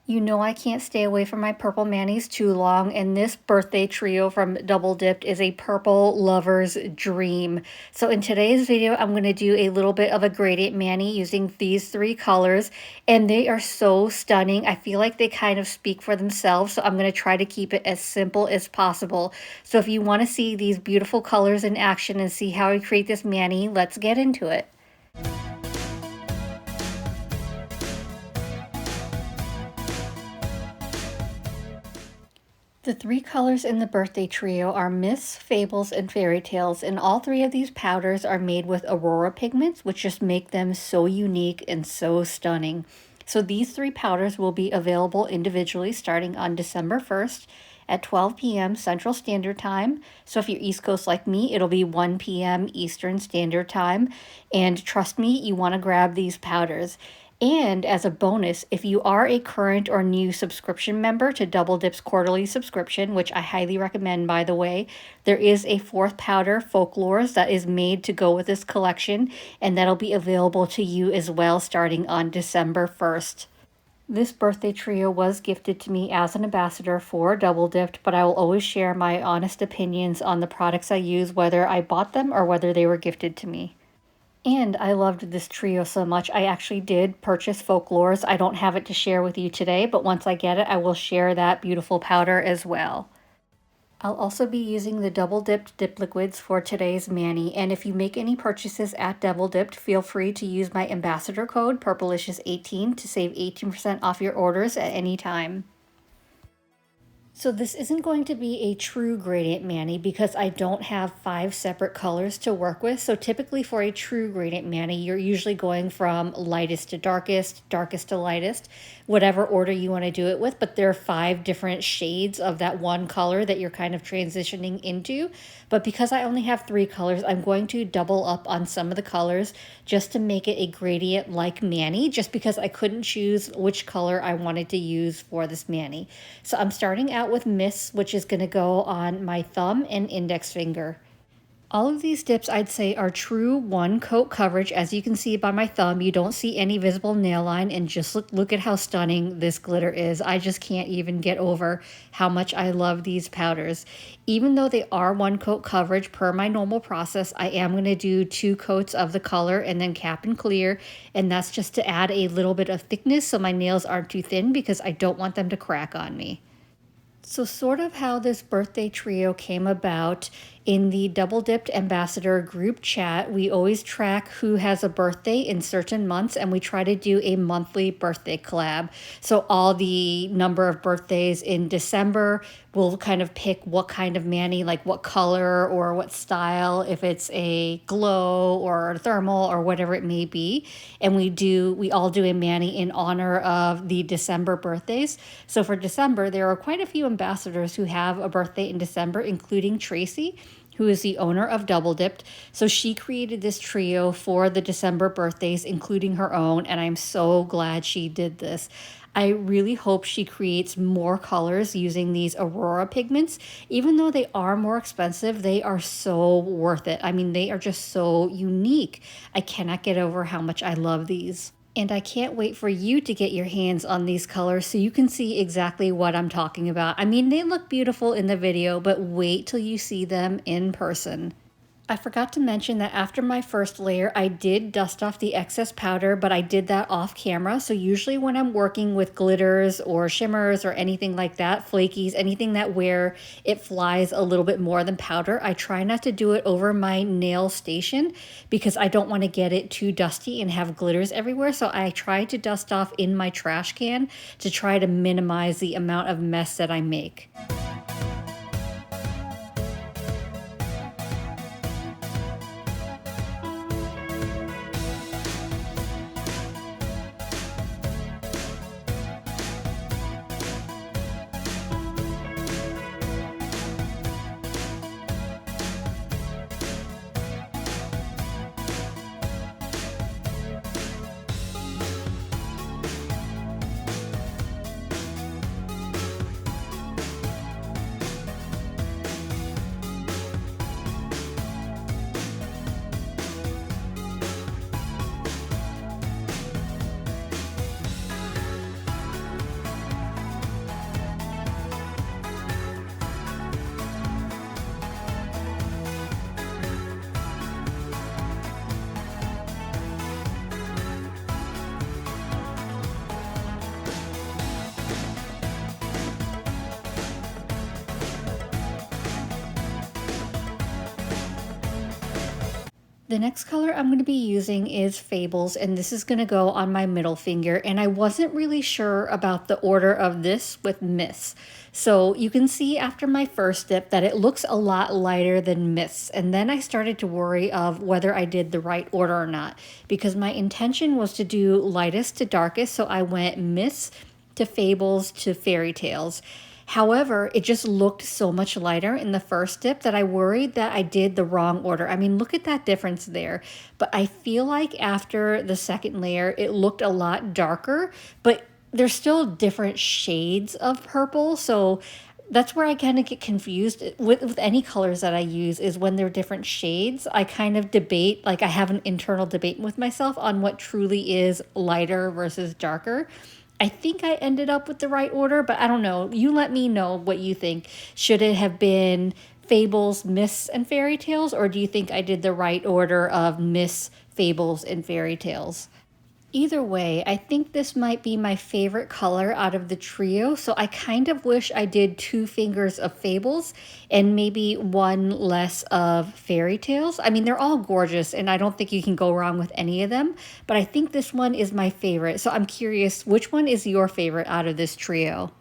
You know I can't stay away from my purple manis too long, and this birthday trio from Double Dipped is a purple lover's dream. So in today's video, I'm going to do a little bit of a gradient mani using these three colors, and they are so stunning. I feel like they kind of speak for themselves, so I'm going to try to keep it as simple as possible. So if you want to see these beautiful colors in action and see how I create this mani, let's get into it. The three colors in the birthday trio are Mists, Fables, and Fairytales, and all three of these powders are made with Aurora pigments, which just make them so unique and so stunning. So these three powders will be available individually starting on December 1st at 12 p.m. Central Standard Time. So if you're East Coast like me, it'll be 1 p.m. Eastern Standard Time. And trust me, you want to grab these powders. And as a bonus, if you are a current or new subscription member to Double Dip's quarterly subscription, which I highly recommend by the way, there is a fourth powder, Folklores, that is made to go with this collection, and that'll be available to you as well starting on December 1st. This birthday trio was gifted to me as an ambassador for Double Dipped, but I will always share my honest opinions on the products I use, whether I bought them or whether they were gifted to me. And I loved this trio so much, I actually did purchase Folklores. I don't have it to share with you today, but once I get it, I will share that beautiful powder as well. I'll also be using the Double Dipped dip liquids for today's mani, and if you make any purchases at Double Dipped, feel free to use my ambassador code Purplicious18 to save 18% off your orders at any time. So this isn't going to be a true gradient mani because I don't have 5 separate colors to work with. So typically for a true gradient mani, you're usually going from lightest to darkest, darkest to lightest, whatever order you want to do it with. But there are 5 different shades of that one color that you're kind of transitioning into. But because I only have 3 colors, I'm going to double up on some of the colors just to make it a gradient like mani, just because I couldn't choose which color I wanted to use for this mani. So I'm starting out with Mists, which is going to go on my thumb and index finger. All of these dips I'd say are true one coat coverage. As you can see by my thumb, you don't see any visible nail line, and just look at how stunning this glitter is. I just can't even get over how much I love these powders. Even though they are one coat coverage per my normal process, I am going to do 2 coats of the color and then cap and clear, and that's just to add a little bit of thickness so my nails aren't too thin because I don't want them to crack on me. So sort of how this birthday trio came about, in the Double Dipped Ambassador group chat, we always track who has a birthday in certain months, and we try to do a monthly birthday collab. So all the number of birthdays in December, we'll kind of pick what kind of mani, like what color or what style, if it's a glow or a thermal or whatever it may be. And we all do a mani in honor of the December birthdays. So for December, there are quite a few ambassadors who have a birthday in December, including Tracy, who is the owner of Double Dipped. So she created this trio for the December birthdays, including her own, and I'm so glad she did this. I really hope she creates more colors using these Aurora pigments. Even though they are more expensive, they are so worth it. I mean, they are just so unique. I cannot get over how much I love these. And I can't wait for you to get your hands on these colors so you can see exactly what I'm talking about. I mean, they look beautiful in the video, but wait till you see them in person. I forgot to mention that after my first layer, I did dust off the excess powder, but I did that off camera. So usually when I'm working with glitters or shimmers or anything like that, flakies, anything that where it flies a little bit more than powder, I try not to do it over my nail station because I don't want to get it too dusty and have glitters everywhere. So I try to dust off in my trash can to try to minimize the amount of mess that I make. The next color I'm going to be using is Fables, and this is going to go on my middle finger, and I wasn't really sure about the order of this with Miss. So you can see after my first dip that it looks a lot lighter than Miss, and then I started to worry of whether I did the right order or not, because my intention was to do lightest to darkest, so I went Miss to Fables to Fairytales. However, it just looked so much lighter in the first dip that I worried that I did the wrong order. I mean, look at that difference there. But I feel like after the second layer, it looked a lot darker, but there's still different shades of purple. So that's where I kind of get confused with any colors that I use, is when they're different shades. I kind of debate, like I have an internal debate with myself on what truly is lighter versus darker. I think I ended up with the right order, but I don't know. You let me know what you think. Should it have been Fables, Miss, and Fairytales, or do you think I did the right order of Miss, Fables, and Fairytales? Either way, I think this might be my favorite color out of the trio, so I kind of wish I did 2 fingers of Fables and maybe one less of Fairytales. I mean, they're all gorgeous, and I don't think you can go wrong with any of them, but I think this one is my favorite, so I'm curious, which one is your favorite out of this trio?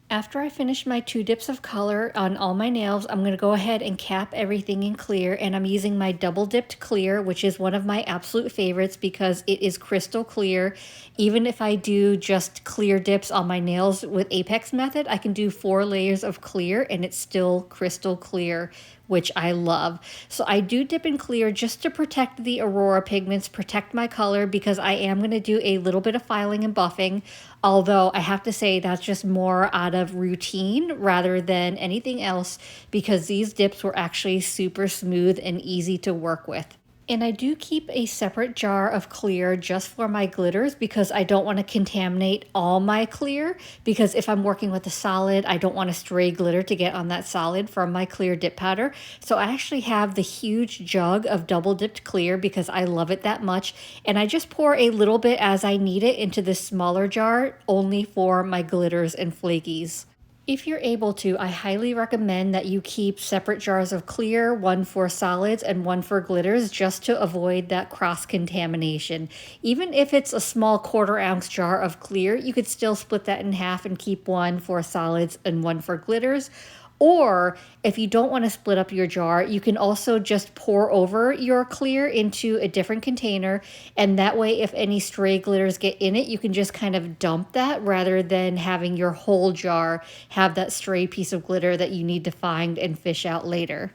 After I finish my 2 dips of color on all my nails, I'm going to go ahead and cap everything in clear, and I'm using my double dipped clear, which is one of my absolute favorites because it is crystal clear. Even if I do just clear dips on my nails with Apex method, I can do 4 layers of clear and it's still crystal clear, which I love. So I do dip in clear just to protect the Aurora pigments, protect my color, because I am going to do a little bit of filing and buffing. Although I have to say that's just more out of routine rather than anything else, because these dips were actually super smooth and easy to work with. And I do keep a separate jar of clear just for my glitters because I don't want to contaminate all my clear, because if I'm working with a solid, I don't want a stray glitter to get on that solid from my clear dip powder. So I actually have the huge jug of double dipped clear because I love it that much. And I just pour a little bit as I need it into this smaller jar only for my glitters and flakies. If you're able to, I highly recommend that you keep separate jars of clear, one for solids and one for glitters, just to avoid that cross-contamination. Even if it's a small 1/4 ounce jar of clear, you could still split that in half and keep one for solids and one for glitters. Or if you don't want to split up your jar, you can also just pour over your clear into a different container. And that way, if any stray glitters get in it, you can just kind of dump that rather than having your whole jar have that stray piece of glitter that you need to find and fish out later.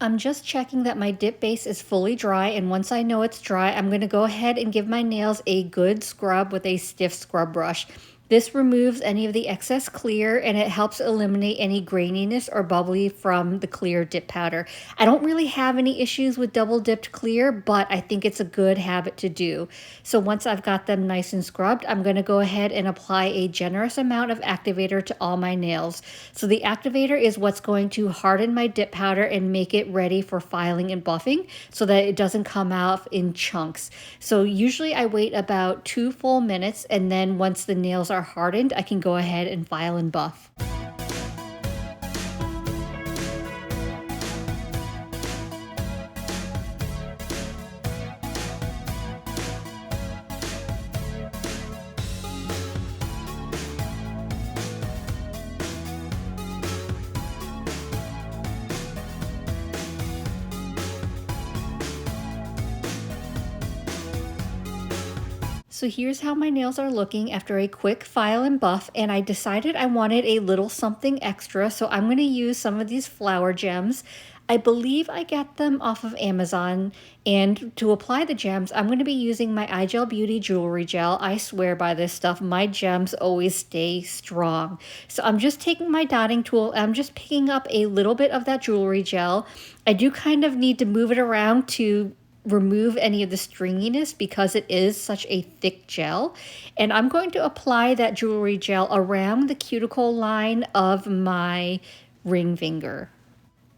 I'm just checking that my dip base is fully dry, and once I know it's dry, I'm going to go ahead and give my nails a good scrub with a stiff scrub brush. This removes any of the excess clear and it helps eliminate any graininess or bubbly from the clear dip powder. I don't really have any issues with double dipped clear, but I think it's a good habit to do. So once I've got them nice and scrubbed, I'm going to go ahead and apply a generous amount of activator to all my nails. So the activator is what's going to harden my dip powder and make it ready for filing and buffing so that it doesn't come out in chunks. So usually I wait about 2 full minutes, and then once the nails are hardened, I can go ahead and file and buff. So here's how my nails are looking after a quick file and buff, and I decided I wanted a little something extra, so I'm going to use some of these flower gems. I believe I got them off of Amazon, and to apply the gems, I'm going to be using my iGel Beauty Jewelry Gel. I swear by this stuff, my gems always stay strong. So I'm just taking my dotting tool, I'm just picking up a little bit of that jewelry gel. I do kind of need to move it around to remove any of the stringiness because it is such a thick gel. And I'm going to apply that jewelry gel around the cuticle line of my ring finger.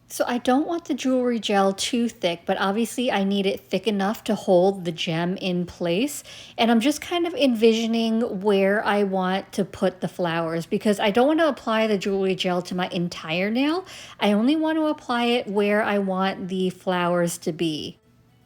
So I don't want the jewelry gel too thick, but obviously I need it thick enough to hold the gem in place. And I'm just kind of envisioning where I want to put the flowers, because I don't want to apply the jewelry gel to my entire nail. I only want to apply it where I want the flowers to be.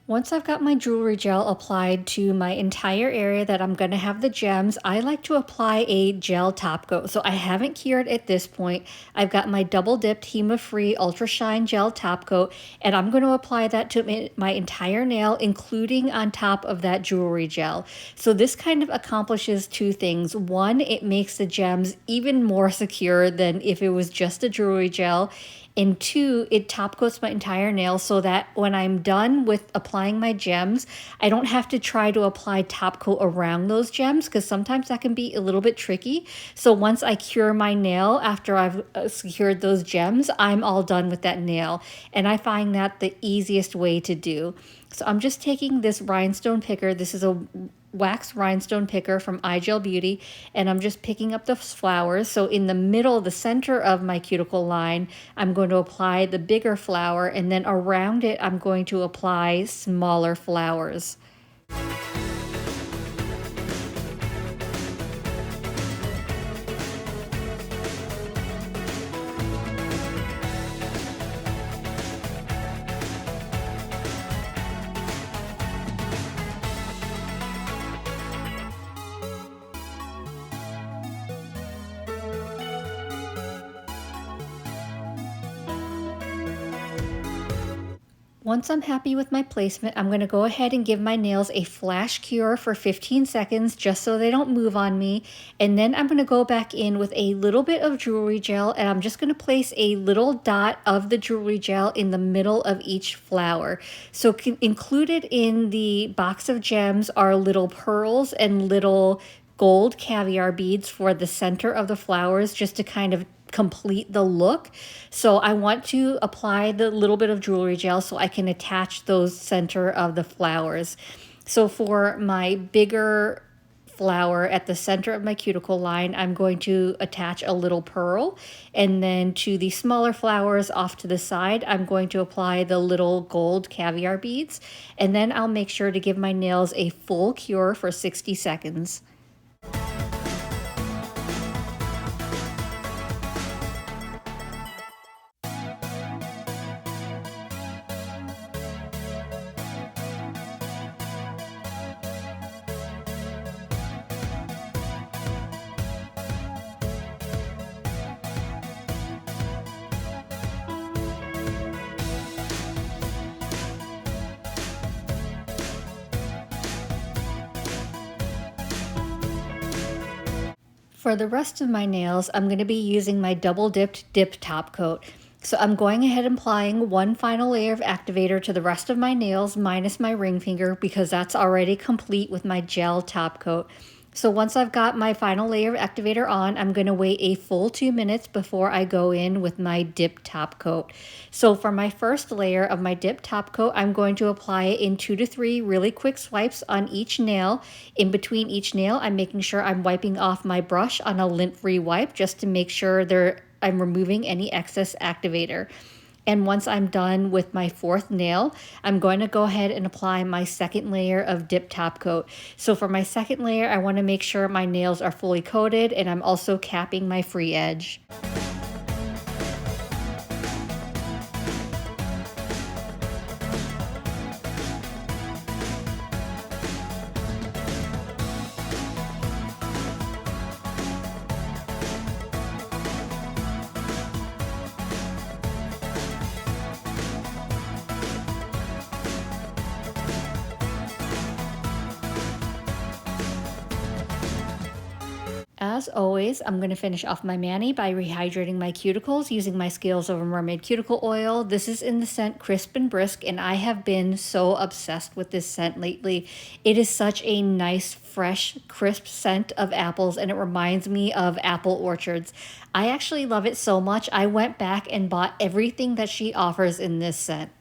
Once I've got my jewelry gel applied to my entire area that I'm going to have the gems, I like to apply a gel top coat. So I haven't cured at this point. I've got my double dipped Hema free ultra shine gel top coat, and I'm going to apply that to my entire nail, including on top of that jewelry gel. So this kind of accomplishes 2 things. One, it makes the gems even more secure than if it was just a jewelry gel. And 2, it top coats my entire nail so that when I'm done with applying my gems, I don't have to try to apply top coat around those gems, because sometimes that can be a little bit tricky. So once I cure my nail after I've secured those gems, I'm all done with that nail. And I find that the easiest way to do. So I'm just taking this rhinestone picker. This is a wax rhinestone picker from iGel Beauty, and I'm just picking up the flowers. So in the middle, the center of my cuticle line, I'm going to apply the bigger flower, and then around it, I'm going to apply smaller flowers. Once I'm happy with my placement, I'm going to go ahead and give my nails a flash cure for 15 seconds just so they don't move on me. And then I'm going to go back in with a little bit of jewelry gel, and I'm just going to place a little dot of the jewelry gel in the middle of each flower. So included in the box of gems are little pearls and little gold caviar beads for the center of the flowers, just to kind of complete the look. So I want to apply the little bit of jewelry gel so I can attach those center of the flowers. So for my bigger flower at the center of my cuticle line, I'm going to attach a little pearl, and then to the smaller flowers off to the side, I'm going to apply the little gold caviar beads, and then I'll make sure to give my nails a full cure for 60 seconds. For the rest of my nails, I'm going to be using my double dipped dip top coat. So I'm going ahead and applying one final layer of activator to the rest of my nails minus my ring finger, because that's already complete with my gel top coat. So once I've got my final layer of activator on, I'm going to wait a full 2 minutes before I go in with my dip top coat. So for my first layer of my dip top coat, I'm going to apply it in 2 to 3 really quick swipes on each nail. In between each nail, I'm making sure I'm wiping off my brush on a lint-free wipe just to make sure I'm removing any excess activator. And once I'm done with my fourth nail, I'm going to go ahead and apply my second layer of dip top coat. So for my second layer, I want to make sure my nails are fully coated, and I'm also capping my free edge. As always, I'm going to finish off my mani by rehydrating my cuticles using my Scales of a Mermaid cuticle oil. This is in the scent Crisp and Brisk, and I have been so obsessed with this scent lately. It is such a nice, fresh, crisp scent of apples, and it reminds me of apple orchards. I actually love it so much, I went back and bought everything that she offers in this scent.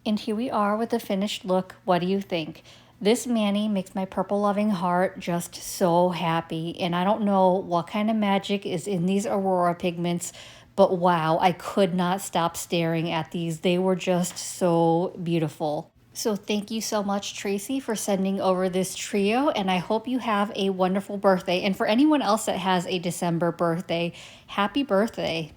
And here we are with the finished look. What do you think? This mani makes my purple loving heart just so happy, and I don't know what kind of magic is in these Aurora pigments, but wow, I could not stop staring at these. They were just so beautiful. So thank you so much, Tracy, for sending over this trio, and I hope you have a wonderful birthday. And for anyone else that has a December birthday, happy birthday.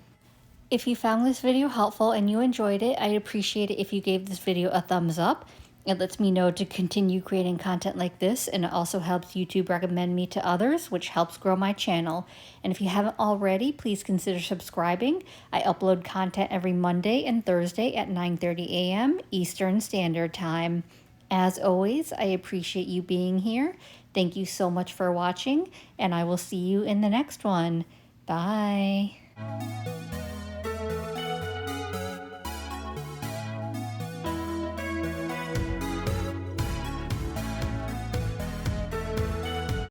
If you found this video helpful and you enjoyed it, I'd appreciate it if you gave this video a thumbs up. It lets me know to continue creating content like this, and it also helps YouTube recommend me to others, which helps grow my channel. And if you haven't already, please consider subscribing. I upload content every Monday and Thursday at 9:30 a.m. Eastern Standard Time. As always, I appreciate you being here. Thank you so much for watching, and I will see you in the next one. Bye.